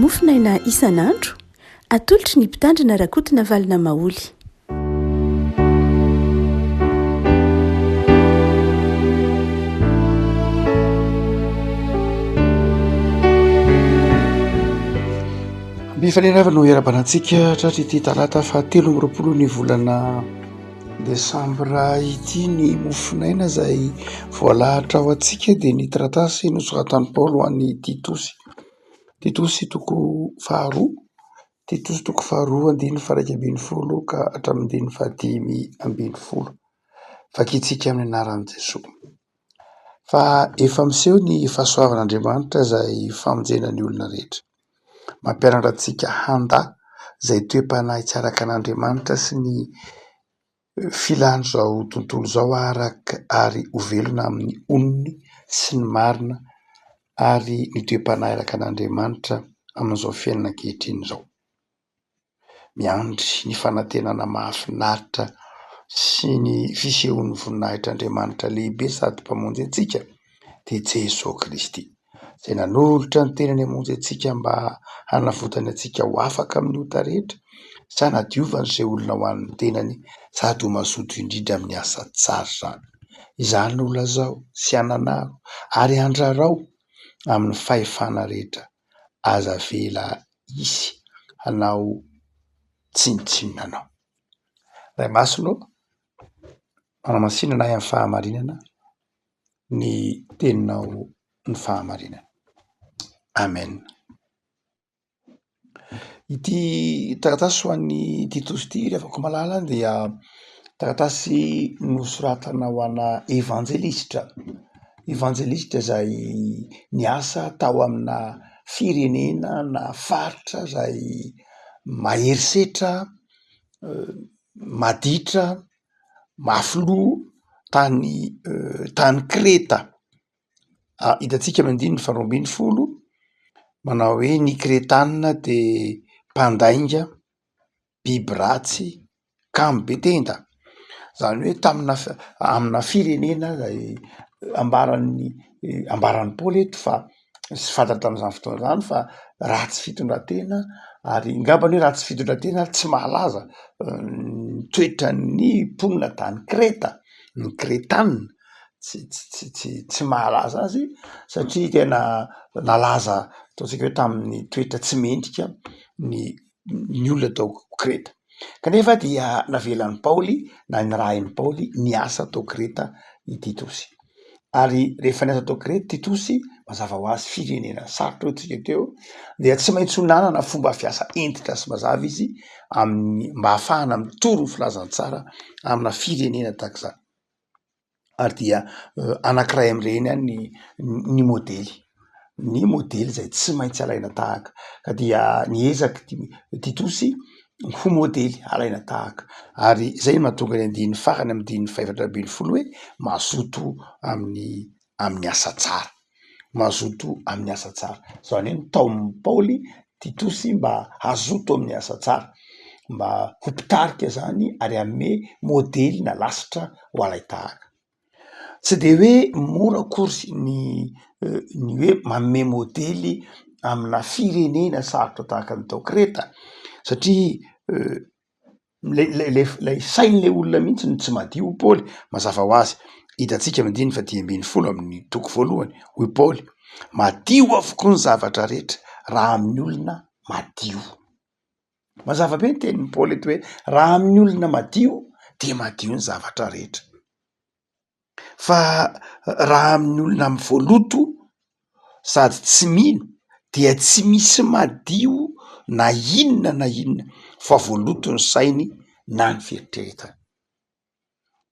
mofinaina isan'andro atolotry ny mpitandrina rakotina valina maoly. Mifanenava no era-banantsika tratrity talata fa 13 ny volana desambra ity ny mofinaina izay voalahatra ao antsika dia ny taratasy nosoratan'i Paoly ho an'ny Titosy toko faharoa, Titosy toko faharoa andiny faha 1 ka hatramin'ny 5 vakitsika amin'ny anaran'i Jesosy. Fa efa miseho ny fahasoavan'Andriamanitra izay famonjena ny olona rehetra. Mampianatra antsika handa izay toe-panahy tsy araka an'Andriamanitra sy ny filan'izao tontolo izao ary ho velona amin'ny onony sy ny marina ary ny toe-panahy araka an'Andriamanitra amin'izao fiainana ankehitriny izao. Miandry ny fanantenana mahafinaritra sy ny fisehoan'ny voninahitr'Andriamanitra lehibe sady mpamonjy antsika dia Jesosy Kristy izay nanolotra ny tenany hamonjy antsika mba hanavotany antsika ho afaka amin'ny ota rehetra sy hanadiovany izay olona ho an'ny tenany sady ho mazoto indrindra amin'ny asa tsara izany. Izany no lazao sy hananaro ary handrarao amin'ny fahefana rehetra aza vela isy hanao tsinotsinonanao. Ray masonao manamasinana amin'ny fahamarinana ny teninao ny fahamarinana. Amen. Ity taratasy ho an'ny Titosy ity rehefa malala dia taratasy nosoratana ho ana evanjelistra izay niasa tao amina firenena na faritra izay maherisetra, maditra, mafy-loha tany Kreta. Hitantsika amin'ny 12 manao hoe ny Kretanina dia mpandainga, biby ratsy, kamo be tenda. Izany hoe amina firenena izay ambaran'ny Paoly eto fa sy fantatra tamin'izany fotoana izany fa ratsy fitondratena ary ngambany hoe ratsy fitondratena ary tsy mahalaza toetra ny mponina tany Kreta, ny Kretanina tsy mahalaza azy satria tena nalaza ataontsika hoe tamin'ny toetra tsy mendrika ny olona tao Kreta. Kanefa dia navelan'i Paoly na nirahin'i Paoly niasa tao Kreta i Titosy. Ary rehefa niasa tao Kreta Titosy mazava ho azy firenena sarotra hotsika teo dia tsy maintsy ho nanana fomba fiasa entitra sy mazava izy mba ahafahana mitoro ny filazantsara amina firenena tahak'izany. Ary dia anankiray amin'ireny ny modely izay tsy maintsy alaina tahaka ka dia niezaka Titosy ho modely alaina tahaka ary izay mahatonga ny andiny farany amin'ny 4 hoe mazoto amin'ny asa tsara, izany hoe nitaon'ny Paoly Titosy mba hazoto amin'ny asa tsara, mba ho mpitarika zany ary hanome modely na lasitra ho alay tahaka. Tsy dia hoe mora akory ny hoe manome modely amina firenena sarotra tahaka ny tao Kreta satria ilay sain'ilay olona mihitsy no tsy madio Paoly. Mazava ho azy hitantsika amin'ny 10 amin'ny toko 1 hoy Paoly: madio avokoa ny zavatra rehetra raha amin'ny olona madio. Mazava be ny tenin'ny Paoly eto hoe raha amin'ny olona madio dia madio ny zavatra rehetra. Fa raha amin'ny olona voaloto sady tsy mino dia tsy misy madio na inona fa voaloto ny sainy na ny fieritreretany.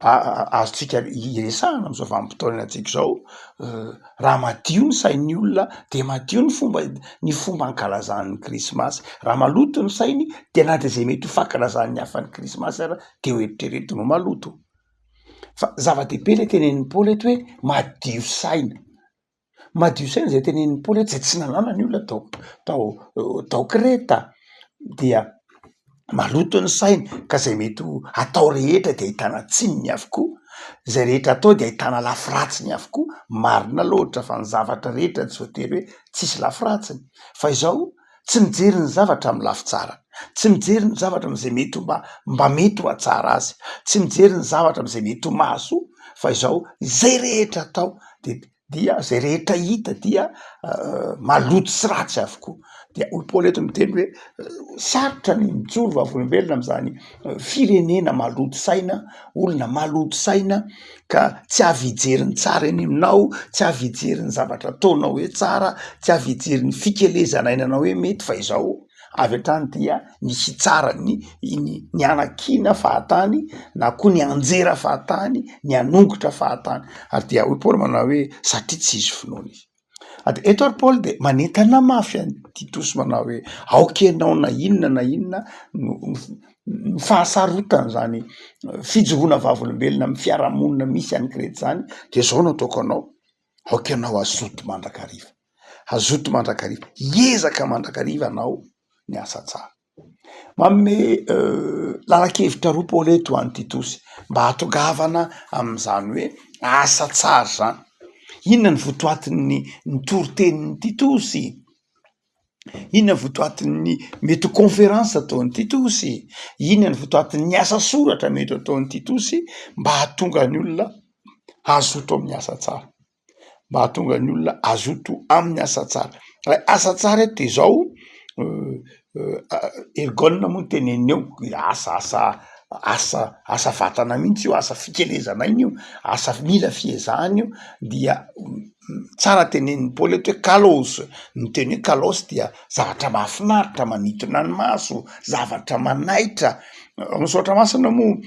Azontsika iresahana amin'izao vanim-potoana antsika izao, raha madio ny sain'ny olona dia madio ny fomba hankalazany Krismasy. Raha maloto ny sainy dia na dia izay mety ho fankalazany hafan'ny Krismasy ara dia ho eritreretiny ho maloto. Fa zava-dehibe ilay tenenin'ny Paoly eto hoe madio saina izay tenenin'ny Paoly eto izay tsy nanana ny olona tao Kreta dia maloto ny saina ka izay mety ho atao rehetra dia ahitana tsinony avokoa, izay rehetra atao dia ahitana lafiratsiny avokoa. Marina loatra fa ny zavatra rehetra tsy voatery hoe tsisy lafiratsiny fa izao tsy mijery ny zavatra amin'ny lafy tsara, tsy mijery ny zavatra am'izay mety mba mety ho atsara azy, tsy mijery ny zavatra am'izay mety ho mahasoa, fa izao zay rehetra atao dia zay rehetra hita dia maloto sy ratsy avokoa. Dia hoy Paoly eto miteny hoe sarotra ny mijoro vavolombelona am'izany firenena maloto saina, olona maloto saina ka tsy avy hijery ny tsara eny aminao, tsy avy hijery ny zavatra ataonao hoe tsara, tsy avy hijery ny fikelezana ainanao hoe mety, fa izao avy hatrany dia misy tsara ny anakina fahatany na koa ny anjera fahatany, ny anongotra fahatany. Ary dia hoy Paoly manao hoe satria tsy izy finoana izy. Eto ary Paoly de manentana mafy any Titosy manao hoe aokenao na inona ny fahasarotana zany fijoroana vavolombelona amin'ny fiarahamonina misy any Krety zany, de zao no ataoko anao, aokenao azoto mandrakariva, azoto mandrakariva, hiezaka mandrakariva anao ny asa tsara. Manome lalakevitra roa Paoly eto any Titosy mba hatongavana am'izany hoe asa tsara zany. Inona ny votoatin'ny torotenin'ny Titosy? Inona ny votoatin'ny mety conférence ataon'ny Titosy? Inona ny votoatin'ny asa soratra mety ataon'ny Titosy mba hahatonga ny olona azoto amin'ny asa tsara, mba hahatonga ny olona azoto amin'ny asa tsara. Asa tsara eto de zao ergone moa teneny eo, asa vatana mihitsy io, asa fikelezana iny io, asa mila fiezahana io, dia tsara tenen'ny Paoly eto hoe kalos, ny teny hoe kalos dia zavatra mahafinaritra, manitona ny maso, zavatra manaitra. Misaotra masina moa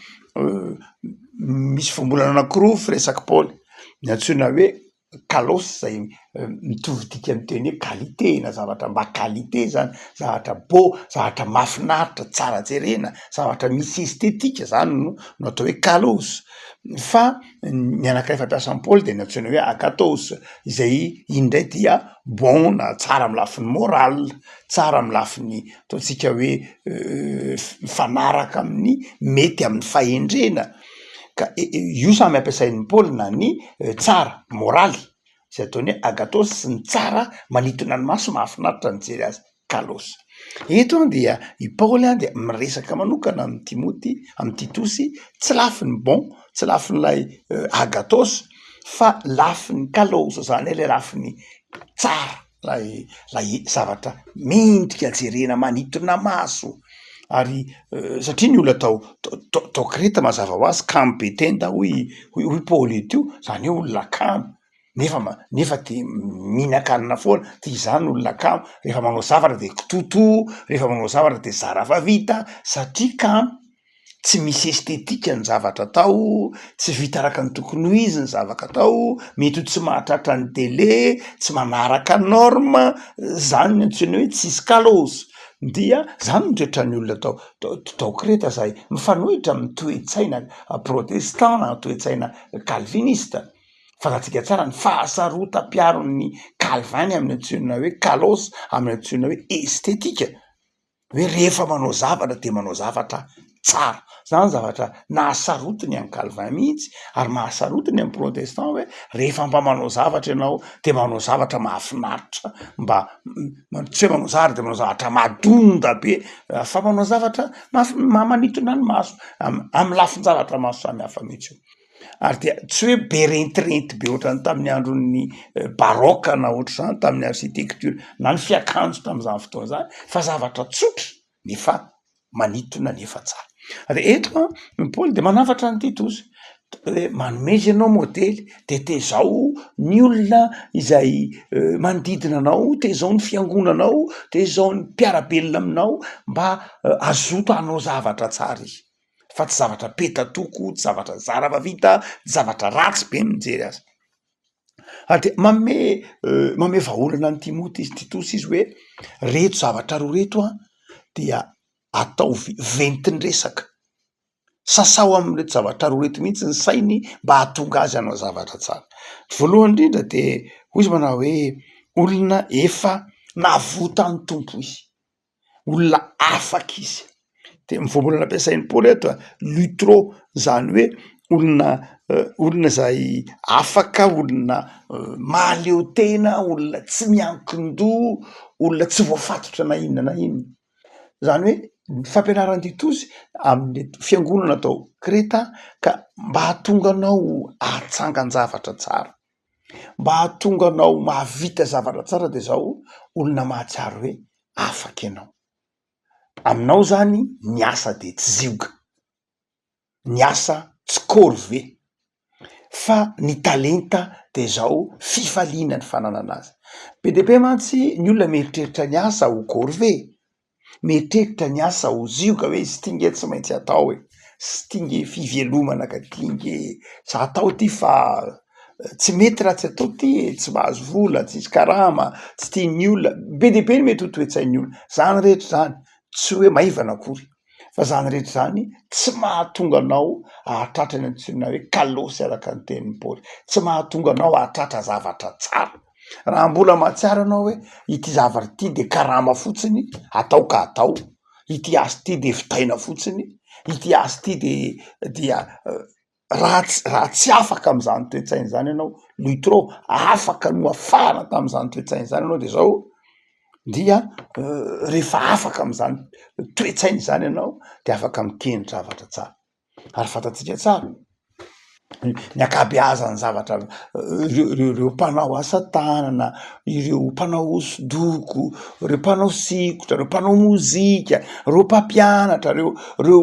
misy vombolana anankiroa firesaky Paoly, ny antsoina hoe kalos zay mitovy dika am'teny hoe qualité, na zavatra mba qualité zany, zavatra beau, zavatra mahafinaritra, tsara jerena, zavatra misy estetika zany no atao hoe kalos. Fa ny anankiray fampiasan'ny Paoly de ny antsoina hoe akatos, izay indray dia bon na tsara amy lafiny moral, tsara amy lafiny ataontsika hoe mifanaraka amin'ny mety amin'ny fahendrena. Ka io samy ampiasain'ny Paoly na ny tsara moraly zay ataony hoe agatos, sy ny tsara manitona ny maso, mahafinaritra ny jery azy, kalos. Eto dia i Paoly dia miresaka manokana amin'ny Timoty, amin'ny Titosy, tsy lafiny bon, tsy lafin'lay agatos, fa lafiny kalos zany lay lafiny tsara, lay zavatra mendrika jerena, manitona maso. Ary satria ny olona tao Kreta mazava ho azy kamo be tenda hoy Paoly eto io, zany hoe olona kamo, nefa de mihinan-kanina foana, de izany olona kamo, rehefa manao zavatra de kitoto, rehefa manao zavatra de zara fa vita, satria kamo, tsy misy estetika ny zavatra atao, tsy vita araka ny tokony ho izy ny zavatra atao, mety ho tsy mahatratra ny délai, tsy manaraka norme, zany ny antsoina hoe tsisy kalos. Dia zany nitretra ny olona tao Kreta zay mifanohitra amin'ny toe-tsaina protestant na toe-tsaina calviniste. Fantatsika tsara ny fahasarota-piaron'ny Calvin amin'ny antsoina hoe kalos, amin'ny antsoina hoe estetika, hoe rehefa manao zavatra de manao zavatra tsara. Zany zavatra nahasarotiny amin'ny Calvin mihitsy, ary mahasarotiny amin'ny protestant hoe rehefa mba manao zavatra ianao de manao zavatra mahafinaritra, mba tsy hoe manao zavatra de manao zavatra madonda be, fa manao zavatra manitona ny maso amin'ny lafin-javatra maso samy hafa mihitsy io. Ary dia tsy hoe be rentirenty be ohatrany tamin'ny andron'ny baroka na ohatr' zany, tamin'ny architecture na ny fiakanjo tam'izany fotoana zany, fa zavatra tsotra nefa manitona nefa tsara. De eto Paoly de manavatra ny Titosy, manome ianao modely, de tezao ny olona izay manodidina anao, tezao ny fiangonanao, tezao ny mpiarabelona aminao, mba azoto hanao zavatra tsara izy, fa tsy zavatra petatoko, tsy zavatra zara fa vita, tsy zavatra ratsy be mijery azy. Ary de manome vahaolana ny Titosy izy hoe reto zavatra roa reto dia atao ventin-dresaka, sasao amin'reto zavatra roa reto mihitsy ny sainy mba hahatonga azy hanao zavatra tsara. Voalohany indrindra de hoy izy manao hoe olona efa navota amin'ny tompo izy, olona afaka izy. De mivoambolana ampiasain'ny Paoly eto lutro, zany hoe olona zay afaka, olona mahaleo tena, olona tsy miankin-doha, olona tsy voafatotra na inona na inona. Zany hoe ny fampianaran-ditozy amin'ny fiangonana atao Kreta ka mba hahatonga anao atsangan-javatra tsara, mba hahatonga anao mahavita zavatra tsara de zao olona mahatsiaro hoe afaka ianao. Aminao zany ny asa de tsy zioga, ny asa tsy corvée, fa ny talenta de zao fifaliana ny fananana azy. Be de be mantsy ny olona mieritreritra ny asa ho corvée, mieritreritra ny asa ho zioga hoe sy tinge tsy maintsy atao e, sy tinge fivelomana ka tinge sa atao ty fa tsy mety raha tsy atao ty e, tsy mahazo vola, tsisy karama, tsy tian'ny olona. Be de be ny mety ho toe-tsain'ny olona. Zany rehetra zany tsy hoe maivana akory, fa zany rehetra zany tsy mahatonga anao ahatratra ny antsoina hoe kalosy araka ny tenin'ny Paoly, tsy mahatonga anao ahatratra zavatra tsara. Raha mbola mahatsiaro anao hoe ity zavatra ty de karama fotsiny, atao ka atao, ity asa ty de vitaina fotsiny, ity asa ty dia raha tsy afaka am'zany toe-tsaina zany ianao, Lutro afaka no afahana tam'zany toe-tsaina zany ianao de zao dia rehefa afaka am'zany toe-tsainy zany ianao de afaka mikendry zavatra tsara. Ary fantatsika tsara ny akabeazany zavatra reo mpanao asa tanana, ireo mpanao hosodoko, reo mpanao sikotra, reo mpanao mozika, reo mpampianatra, reo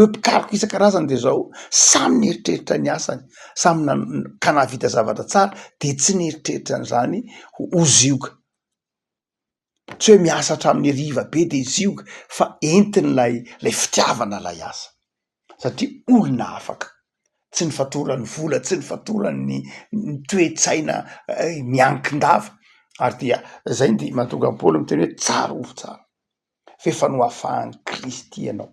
mpikaroka isan-karazany de zao samy nieritreritra ny asany, samy ka nahavita zavatra tsara de tsy nieritreritra an'zany ho zioga, tsy hoe miasa hatramin'ny hariva be de zioga, fa entiny lay fitiavana lay asa satria olona afaka, tsy ny fatoran'ny vola, tsy ny fatoran'ny toe-tsaina miankin-dava. Ary dia zay ny mahatonga Paoly miteny hoe tsara ovo tsara fefa noafahan'ny Kristy ianao,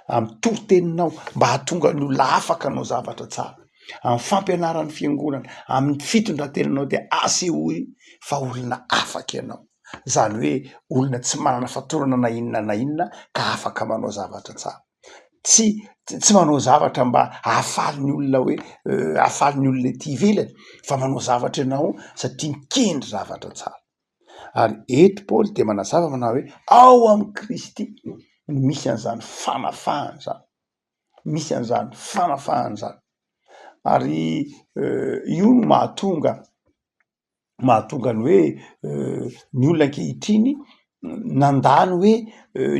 amy tori-teninao mba hahatonga ny olona afaka anao zavatra tsara, amy fampianaran'ny fiangonana, amin'ny fitondrantenanao de asehoy fa olona afaka ianao, zany hoe olona tsy manana fatorana na inona ka afaka manao zavatra tsara, tsy manao zavatra mba ahafaly ny olona hoe ahafaly ny olona ety ivelany, fa manao zavatra ianao satria mikendry zavatra tsara. Ary eto Paoly de manazava manao hoe ao amy Kristy misy an'zany fanafahany zany, misy an'zany fanafahany zany. Ary io no mahatonga ny hoe ny olona ankehitriny nandany hoe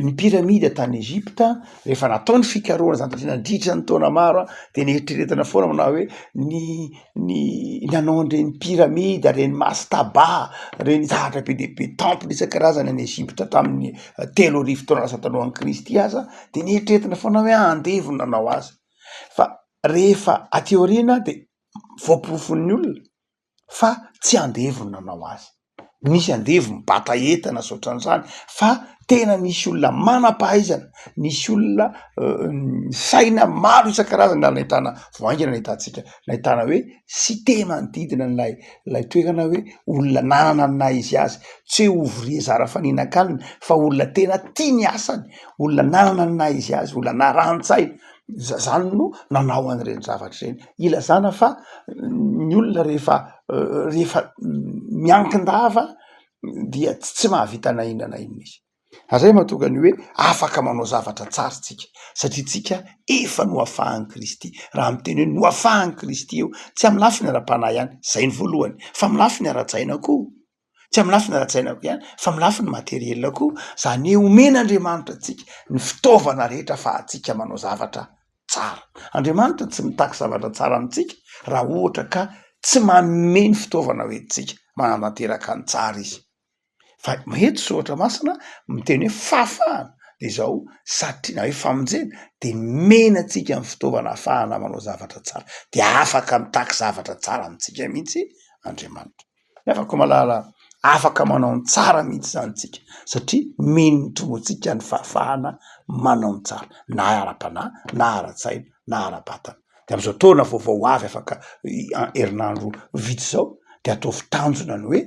ny piramida tany Ezipta rehefa natao ny fikarohana zany satria nandritra ny taona maro de nieritreretana foana manao hoe ny nanao an'ireny piramida, reny mastaba, reny zavatra be de be temple isan-karazany any Ezipta tamin'ny 3,000 taona lasa talohan'ny Kristy aza de nieritreretana foana hoe andevo nanao azy, fa rehefa aty aoriana de voaporofon'ny olona fa tsy andevo nanao azy. Misy andevo mibata entana sotran'izany, fa tena nisy olona manam-pahaizana, nisy olona saina maro isan-karazany na nahitana voaingana nahitana hoe sy te manodidina lay toerana hoe olona nanana ny naha-izy azy, tsy hoe ouvrier zara-faninankanina fa olona tena tia ny asany, olona nanana ny naha-izy azy, olona naran-tsaina, zany no nanao an'ireny zavatra ireny. Ilazana fa ny olona rehefa miankin-dava dia tsy mahavita na inona na inona izy. Zay mahatonga ny hoe afaka manao zavatra tsara tsika satria tsika efa noafahan'ny Kristy. Raha miteny hoe noafahan'ny Kristy eo tsy amy lafiny ara-panahy ihany, zay ny voalohany, fa amy lafiny ara-tsaina koa, tsy amy lafiny ara-tsaina ko ihany fa amy lafiny materiela koa, zany hoe omen'Andriamanitra atsika ny fitaovana rehetra fa hatsika manao zavatra tsara. Andriamanitra tsy mitaky zavatra tsara amitsika raha ohatra ka tsy manome ny fitaovana hoentintsika manatanteraka ny tsara izy. Fa eto Soatra Masina miteny hoe fahafahana de zao satria na hoe famonjena de mena atsika ny fitaovana ahafahana manao zavatra tsara, de afaka mitaky zavatra tsara amitsika mihitsy Andriamanitra. Afaka malala afaka manao ny tsara mihitsy zany tsika satria meno ny tombotsika ny fahafahana manao ny tsara na ara-panahy na ara-tsaina na ara-batana. De am'izao taona vaovao avy afaka herinandro vitsy zao de ataovy tanjona ny hoe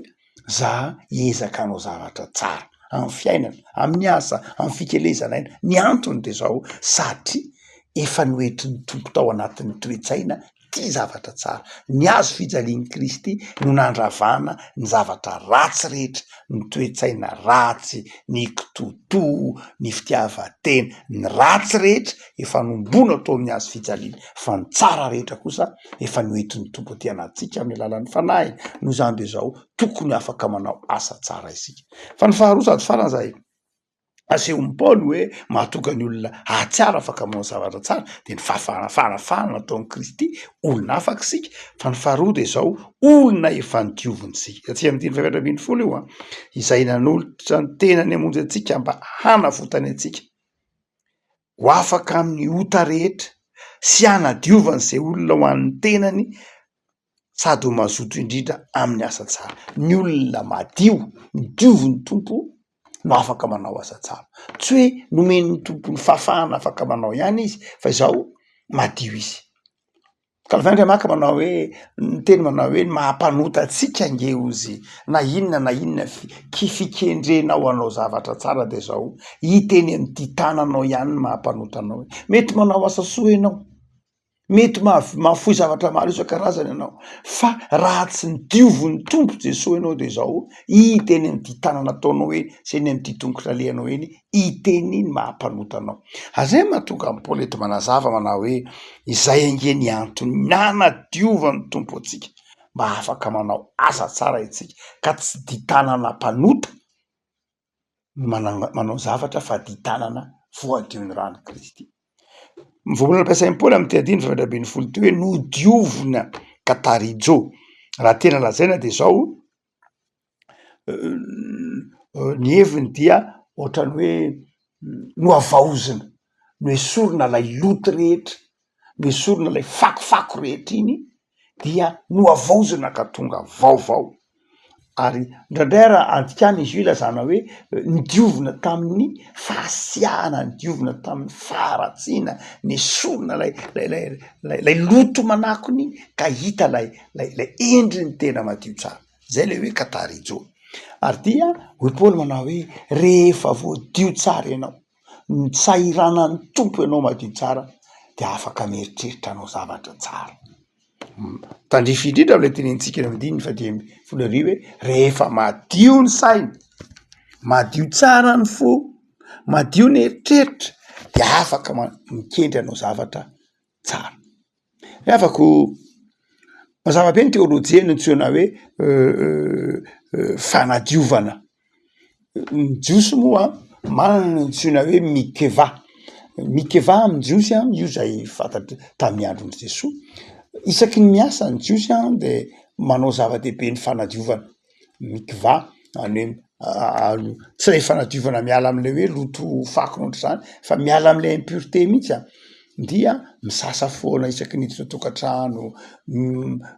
za hiezaka hanao zavatra tsara amin'ny fiainana, amin'ny asa, amin'ny fikelezana aina. Ny antony de zao satria efa noetry ny tompo tao anatin'ny toe-tsaina ty zavatra tsara. Ny azo fijalian'i Kristy no nandravana ny zavatra ratsy rehetra, ny toe-tsaina ratsy, ny kitoto, ny fitiavan-tena, ny ratsy rehetra efa nombona tao amin'ny azo fijaliana, fa ny tsara rehetra kosa efa noety ny tompo aty anatintsika amin'ny alalan'ny fanahy. No zany de zao tokony afaka manao asa tsara isika. Fa ny faharoa sady faran'izay asehon'ny Paoly hoe mahatonga ny olona ahatsiaro afaka manao zavatra tsara de ny fahafanafana nataon'i Kristy olona afaka isika. Fa ny faharoa de zao olona efa nodioviny sika. Tsy amin'ny 10:20 io izay nanolotra ny tenany hamonjy antsika mba hanafotany antsika ho afaka amin'ny ota rehetra sy hanadiovany izay olona ho an'ny tenany sady ho mazoto indrindra amin'ny asa tsara. Ny olona madio, midiovin'ny tompo no afaka manao asa tsara. Tsy hoe nomen'ny tompo ny fahafahana afaka manao ihany izy, fa izao madio izy. Calvin maka manao hoe ny teny manao hoe mahampanota antsika nge ozy na inona fikendrenao anao zavatra tsara de zao hiteny am'ty tananao ihany ny mahampanota anao. Mety manao asa soa ianao, mety mahafoy zavatra maro isan-karazany ianao, fa raha tsy nidiovin'ny tompo Jesosy ianao de zao hiteny am'ty tanana ataonao eny sy eny am'ty tongotra lehanao eny hiteny ny mahampanota anao. Azay mahatonga amin'ny Paoly eto manazava manao hoe izay ange ny antony nanadiovan'ny tompo atsika mba afaka manao asa tsara itsika ka tsy ditanana mpanota manao zavatra fa ditanana voadion'ny rano Kristy. Voalohany ampiasain'ny Paoly amin'ny 10:20 teo hoe nodiovina katarijo. Raha tena lazaina de zao ny heviny dia ohatrany hoe no avaozina, no esorina lay loto rehetra, no esorina lay fakofako rehetra iny dia no avaozina ka tonga vaovao. Ary ndraindray raha andikana izy io ilazana hoe nidiovina tamin'ny fahasiahana, nidiovina tamin'ny faharatsiana, ny esorina lay loto manakony ka hita lay endriny tena madio tsara. Zay le hoe katarijo. Ary dia hoy Paoly manao hoe rehefa voadio tsara ianao, nitsahiranan'ny tompo ianao madio tsara de afaka mieritreritra anao zavatra tsara. Tandrify indrindra am'lay tenentsika eny amin'ny 10:20 hoe rehefa madio ny saina, madio tsara ny fo, madio ny eritreritra de afaka mikendry anao zavatra tsara. Afako mazava be ny teolojia no antsoina hoe fanadiovana. Ny jiosy moa manana ny antsoina hoe mikeva. Mikeva amin'ny jiosy io zay fantatry tamin'ny andron'i Jesosy. Isaky ny miasa ny jiosy de manao zava-dehibe ny fanadiovana. Mikeva any hoe tsy le fanadiovana miala am'le hoe loto fako ohatr'izany fa miala am'le impureté mihitsy dia misasa foana isaky ny hiditra tokantrano,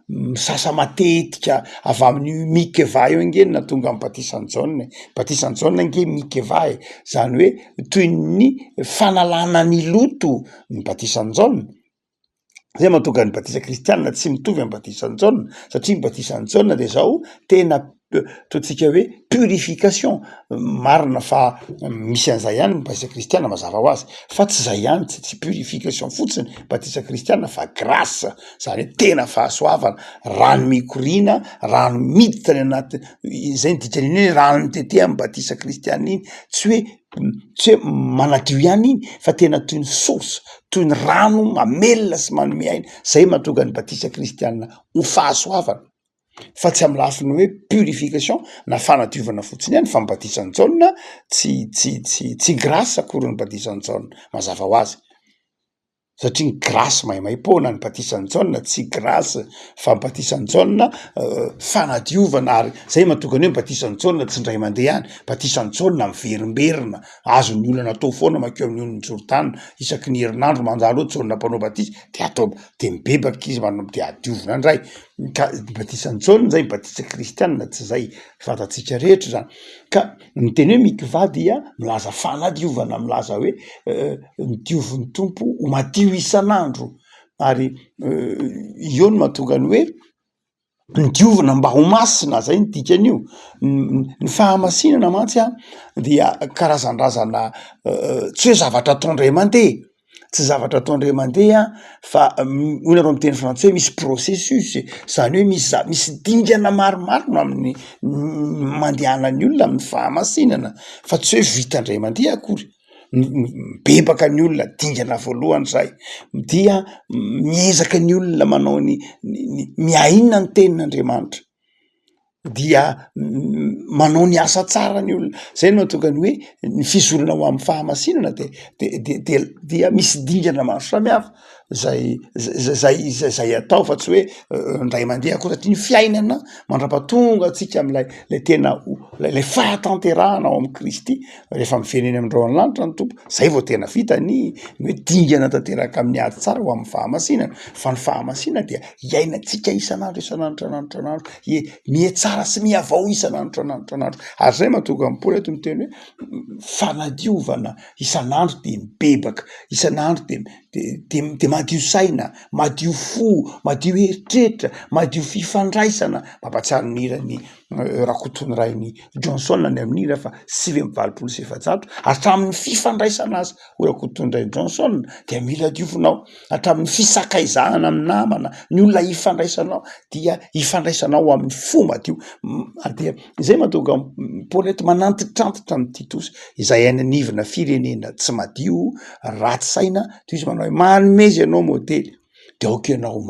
misasa matetika avy amin'ny mikeva io nge na tonga amin'ny batisan'i Jaune. Batisan'i Jaune nge mikeva zany hoe toy ny fanalana ny loto ny batisan'i Jaune. Zay mahatonga ny batisa kristianina tsy mitovy amin'ny batisan'i Jaune satria ny batisan'i Jaune de zao tena totsika hoe purification. Marina fa misy an'izay ihany ny batisa kristianina mazava ho azy, fa tsy zay ihany, tsy purification fotsiny batisa kristianina fa grâce, zany hoe tena fahasoavana, rano mikorina, rano miditra ny anaty, zay ny dikan'iny hoe rano mitete amin'ny batisa kristianina iny, tsy hoe manadio ihany iny fa tena toy ny source, toy ny rano mamelona sy manome aina. Zay mahatonga ny batisa kristianina ho fahasoavana. Fa tsy amin'ny lafiny hoe purification na fanadiovana fotsiny ihany, fa ny batisan'i Jaune tsy grâce akory ny batisan'i Jaune mazava ho azy. Satria ny grâce maimai-poana, ny batisan'i Jaune tsy grâce fa ny batisan'i Jaune fanadiovana. Ary zay mahatonga ny hoe batisan'i Jaune tsy ndray mandeha ihany, batisan'i Jaune miverimberina, azon'ny olona natao foana makeo amin'ny onon'ny Jordana isaky ny herinandro manjalo hoe Jaune mpanao batisy de atao de mibebaka izy de adiovina indray. Ka batisan'i Jaune zay batisa kristianina tsy zay fantatsika rehetra zany. Ka ny teny hoe mikeva dia milaza fanadiovana, milaza hoe nidiovin'ny tompo ho madio isan'andro. Ary io no mahatonga ny hoe nidiovina mba ho masina, zay ny dikan'io. Ny fahamasinana mantsy dia karazan-drazana tsy hoe zavatra ataondray mandeha, tsy zavatra ataondre mandeha fa onareo amy teny frantsais misy processus zany hoe misy dingana maromaro no amin'ny mandehanany olona amin'ny fahamasinana fa tsy hoe vitandray mandeha akory bebaka ny olona dingana voalohany zay dia miezaka ny olona manao ny miainona ny tenin'Andriamanitra dia manao ny asa tsara ny olona zay no mahatokany hoe ny fizolona ho amin'ny fahamasinana dia misy dingana maro samihafa zay atao fa tsy hoe ndray mandeha koa satria ny fiainana mandrapatonga atsika am'lay tena lay fahatanterahana ao amin'ny Kristy rehefa mifeny eny amindreo an-lanitra ny tompo zay vao tena vita ny hoe dingana tanteraka amin'ny ady tsara ho amin'ny fahamasinana fa ny fahamasinana dia iainantsika isan'andro mietsara sy miavao isan'andro ary zay mahatonga amin'ny Paoly eto miteny hoe fanadiovana isan'andro de mibebaka isan'andro de madio saina, madio fo, madio heritreritra, madio fifandraisana mampatsiaro ny hirany rakotony rainy Johnson ny amin'ny hira fa 7:700 hatramin'ny fifandraisana azy ho rakotony rainy Johnson dia mila diovinao hatramin'ny fisakaizahana amin'ny namana ny olona ifandraisanao dia ifandraisanao amin'ny fo madio dia izay mahatonga Paoly eto manantitrantitra amin'ny Titosy izay ainanivina firenena tsy madio ratsy saina toy izy manao hoe manomeza ianao modely de aoka ianao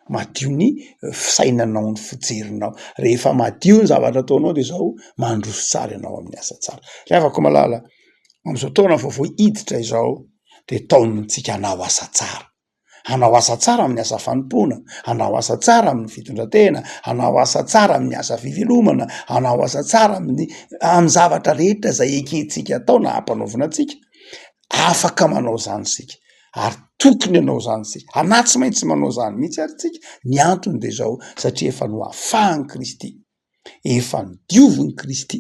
madio ny fisainanao ny fijerinao rehefa madio ny zavatra ataonao de zao mandroso tsara ianao amin'ny asa tsara rehavako malala am'izao taona vaovao hiditra izao de taonitsika hanao asa tsara hanao asa tsara amin'ny asa fanompona hanao asa tsara amin'ny fitondratena hanao asa tsara amin'ny asa fivelomana hanao asa tsara amin'ny zavatra rehetra zay ekentsika atao na hampanaovina atsika afaka manao zany sika ary tokony anao zany sika anaty tsy maintsy manao zany mihitsy ary tsika ny antony de zao satria efa noafahan'i Kristy efa nodioviny Kristy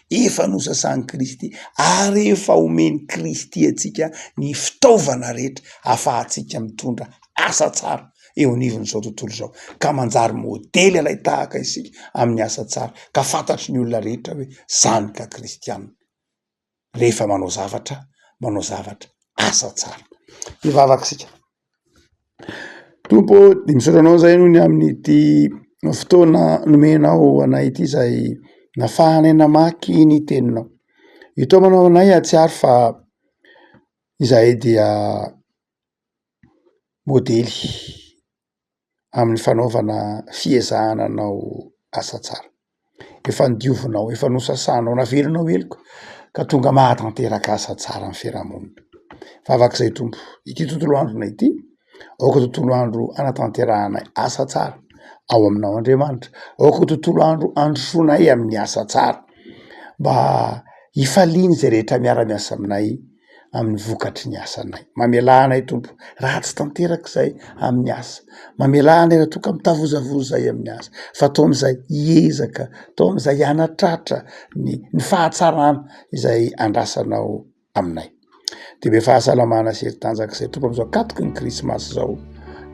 efa nosasany Kristy ary efa omeny Kristy atsika ny fitaovana rehetra afahantsika mitondra asa tsara eo anivon'izao tontolo zao ka manjary modely alay tahaka isika amin'ny asa tsara ka fantatry ny olona rehetra hoe zany ka kristianina rehefa manao zavatra asa tsara ivavakisika tompo de misaotra anao zay noho ny amin'ity fotoana nomenao anay ity zay nafahanay namaky ny teninao ito manao anay atsiary fa izahay dia modely amin'ny fanaovana fiezahananao asa tsara efa nidiovinao efa nosasanao navelonao eloko ka tonga mahatanteraka asa tsara amin'ny fiarahamonina vavakizay tompo ity tontolo andronay ity aoka tontolo andro anatanterahana asa tsara ao aminao Andriamanitra aoka tontolo andro androsoanay amin'ny asa tsara mba hifaliany zay rehetra miara-miasa aminay amin'ny vokatry ny asanay mamelanay tompo raha tsy tanterak'izay amin'ny asa mamelanay raha toka mitavozavoza zay amin'ny asa fa tao am'izay hiezaka tao am'izay hanatratra ny fahatsarana izay andrasanao aminay de be fahasalamana sy heritanjak'izay tompo am'izao katoky ny krismasy zao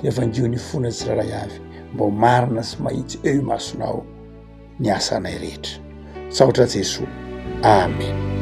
de vandio ny fona tsiraray avy mba marina sy mahitsy eo masonao ny asanay rehetra saotra Jesoa amen